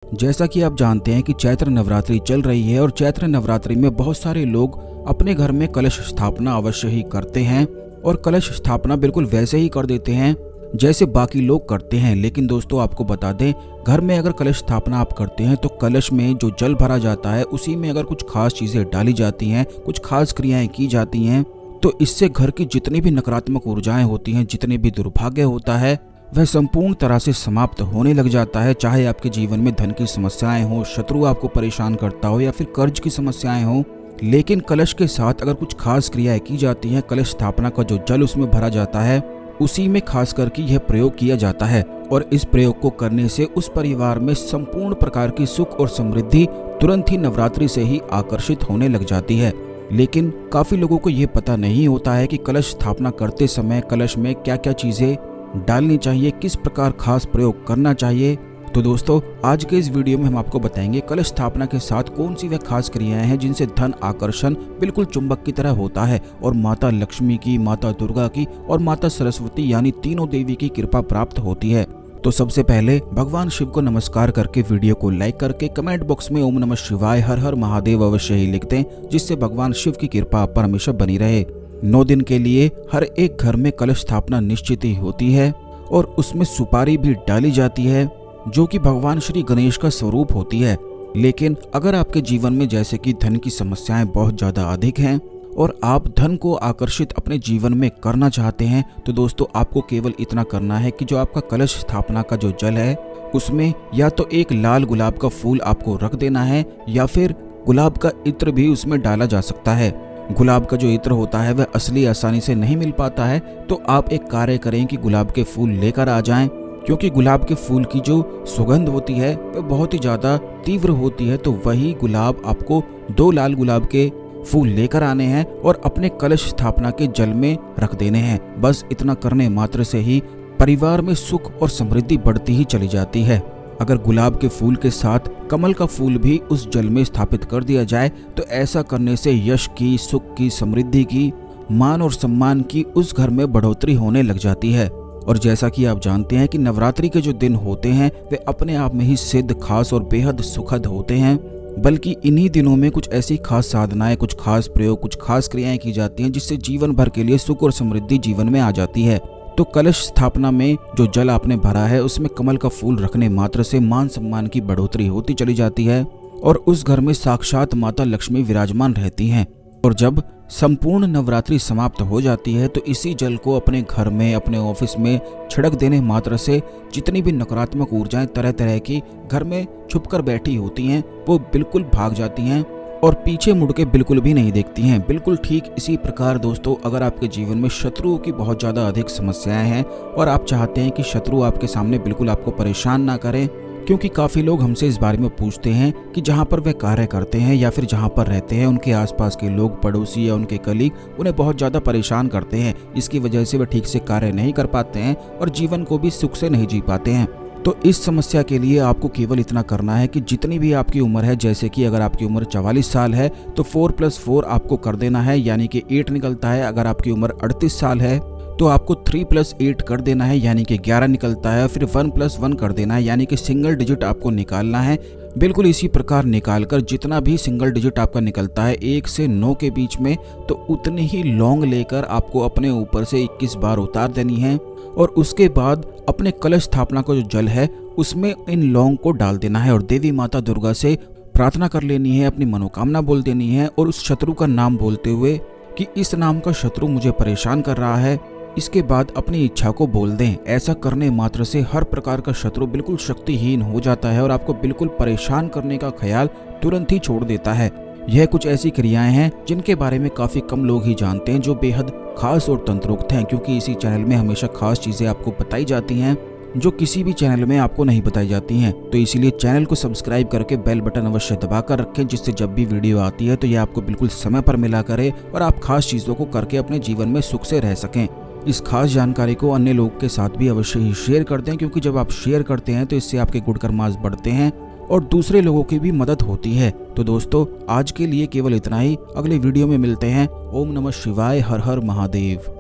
जैसा कि आप जानते हैं कि चैत्र नवरात्रि चल रही है और चैत्र नवरात्रि में बहुत सारे लोग अपने घर में कलश स्थापना अवश्य ही करते हैं और कलश स्थापना बिल्कुल वैसे ही कर देते हैं जैसे बाकी लोग करते हैं। लेकिन दोस्तों आपको बता दें, घर में अगर कलश स्थापना आप करते हैं तो कलश में जो जल भरा जाता है उसी में अगर कुछ खास चीजें डाली जाती हैं, कुछ खास क्रियाएं की जाती हैं, तो इससे घर की जितनी भी नकारात्मक ऊर्जाएं होती हैं, जितने भी दुर्भाग्य होता है, वह संपूर्ण तरह से समाप्त होने लग जाता है। चाहे आपके जीवन में धन की समस्याएं हो, शत्रु आपको परेशान करता हो या फिर कर्ज की समस्याएं हो, लेकिन कलश के साथ अगर कुछ खास क्रियाएं की जाती हैं, कलश स्थापना का जो जल उसमें भरा जाता है उसी में खास करके यह प्रयोग किया जाता है और इस प्रयोग को करने से उस परिवार में संपूर्ण प्रकार की सुख और समृद्धि तुरंत ही नवरात्रि से ही आकर्षित होने लग जाती है। लेकिन काफी लोगों को ये पता नहीं होता है कि कलश स्थापना करते समय कलश में क्या क्या चीजें डालनी चाहिए, किस प्रकार खास प्रयोग करना चाहिए। तो दोस्तों आज के इस वीडियो में हम आपको बताएंगे कलश स्थापना के साथ कौन सी वह खास क्रियाएं हैं जिनसे धन आकर्षण बिल्कुल चुंबक की तरह होता है और माता लक्ष्मी की, माता दुर्गा की और माता सरस्वती यानी तीनों देवी की कृपा प्राप्त होती है। तो सबसे पहले भगवान शिव को नमस्कार करके वीडियो को लाइक करके कमेंट बॉक्स में ओम नमः शिवाय हर हर महादेव अवश्य ही लिख दें, जिससे भगवान शिव की कृपा आप पर हमेशा बनी रहे। 9 दिन के लिए हर एक घर में कलश स्थापना निश्चित ही होती है और उसमें सुपारी भी डाली जाती है जो कि भगवान श्री गणेश का स्वरूप होती है। लेकिन अगर आपके जीवन में जैसे कि धन की समस्याएं बहुत ज्यादा अधिक हैं और आप धन को आकर्षित अपने जीवन में करना चाहते हैं, तो दोस्तों आपको केवल इतना करना है कि जो आपका कलश स्थापना का जो जल है उसमें या तो एक लाल गुलाब का फूल आपको रख देना है या फिर गुलाब का इत्र भी उसमें डाला जा सकता है। गुलाब का जो इत्र होता है वह असली आसानी से नहीं मिल पाता है, तो आप एक कार्य करें कि गुलाब के फूल लेकर आ जाएं, क्योंकि गुलाब के फूल की जो सुगंध होती है वह बहुत ही ज्यादा तीव्र होती है। तो वही गुलाब आपको 2 लाल गुलाब के फूल लेकर आने हैं और अपने कलश स्थापना के जल में रख देने हैं। बस इतना करने मात्र से ही परिवार में सुख और समृद्धि बढ़ती ही चली जाती है। अगर गुलाब के फूल के साथ कमल का फूल भी उस जल में स्थापित कर दिया जाए तो ऐसा करने से यश की, सुख की, समृद्धि की, मान और सम्मान की उस घर में बढ़ोतरी होने लग जाती है। और जैसा कि आप जानते हैं कि नवरात्रि के जो दिन होते हैं वे अपने आप में ही सिद्ध, खास और बेहद सुखद होते हैं, बल्कि इन्हीं दिनों में कुछ ऐसी खास साधनाएं, कुछ खास प्रयोग, कुछ खास क्रियाएं की जाती हैं जिससे जीवन भर के लिए सुख और समृद्धि जीवन में आ जाती है। तो कलश स्थापना में जो जल आपने भरा है उसमें कमल का फूल रखने मात्र से मान सम्मान की बढ़ोतरी होती चली जाती है और उस घर में साक्षात माता लक्ष्मी विराजमान रहती हैं। और जब संपूर्ण नवरात्रि समाप्त हो जाती है तो इसी जल को अपने घर में, अपने ऑफिस में छिड़क देने मात्र से जितनी भी नकारात्मक ऊर्जाएं तरह तरह की घर में छुपकर बैठी होती हैं वो बिल्कुल भाग जाती हैं और पीछे मुड़ के बिल्कुल भी नहीं देखती हैं। बिल्कुल ठीक इसी प्रकार दोस्तों अगर आपके जीवन में शत्रुओं की बहुत ज़्यादा अधिक समस्याएं हैं और आप चाहते हैं कि शत्रु आपके सामने बिल्कुल आपको परेशान ना करें, क्योंकि काफ़ी लोग हमसे इस बारे में पूछते हैं कि जहाँ पर वे कार्य करते हैं या फिर जहाँ पर रहते हैं उनके आसपास के लोग, पड़ोसी या उनके कलीग उन्हें बहुत ज़्यादा परेशान करते हैं, जिसकी वजह से वे ठीक से कार्य नहीं कर पाते हैं और जीवन को भी सुख से नहीं जी पाते हैं। तो इस समस्या के लिए आपको केवल इतना करना है कि जितनी भी आपकी उम्र है, जैसे कि अगर आपकी उम्र 44 साल है तो 4+4 आपको कर देना है, यानी कि 8 निकलता है। अगर आपकी उम्र 38 साल है तो आपको 3+8 कर देना है, यानी कि 11 निकलता है। फिर 1+1 कर देना है, यानी कि सिंगल डिजिट आपको निकालना है। बिल्कुल इसी प्रकार निकालकर जितना भी सिंगल डिजिट आपका निकलता है 1 से 9 के बीच में, तो उतनी ही लौंग लेकर आपको अपने ऊपर से 21 बार उतार देनी है और उसके बाद अपने कलश स्थापना का जो जल है उसमें इन लौंग को डाल देना है और देवी माता दुर्गा से प्रार्थना कर लेनी है, अपनी मनोकामना बोल देनी है और उस शत्रु का नाम बोलते हुए कि इस नाम का शत्रु मुझे परेशान कर रहा है, इसके बाद अपनी इच्छा को बोल दें। ऐसा करने मात्र से हर प्रकार का शत्रु बिल्कुल शक्तिहीन हो जाता है और आपको बिल्कुल परेशान करने का ख्याल तुरंत ही छोड़ देता है। यह कुछ ऐसी क्रियाएं हैं जिनके बारे में काफी कम लोग ही जानते हैं, जो बेहद खास और तंत्रोक्त हैं, क्योंकि इसी चैनल में हमेशा खास चीजें आपको बताई जाती हैं जो किसी भी चैनल में आपको नहीं बताई जाती हैं। तो इसीलिए चैनल को सब्सक्राइब करके बेल बटन अवश्य दबाकर रखें, जिससे जब भी वीडियो आती है तो यह आपको बिल्कुल समय पर मिला करे और आप खास चीजों को करके अपने जीवन में सुख से रह सकें। इस खास जानकारी को अन्य लोगों के साथ भी अवश्य ही शेयर कर दें, क्योंकि जब आप शेयर करते हैं तो इससे आपके गुण कर्मास बढ़ते हैं और दूसरे लोगों की भी मदद होती है। तो दोस्तों आज के लिए केवल इतना ही, अगले वीडियो में मिलते हैं। ओम नमः शिवाय, हर हर महादेव।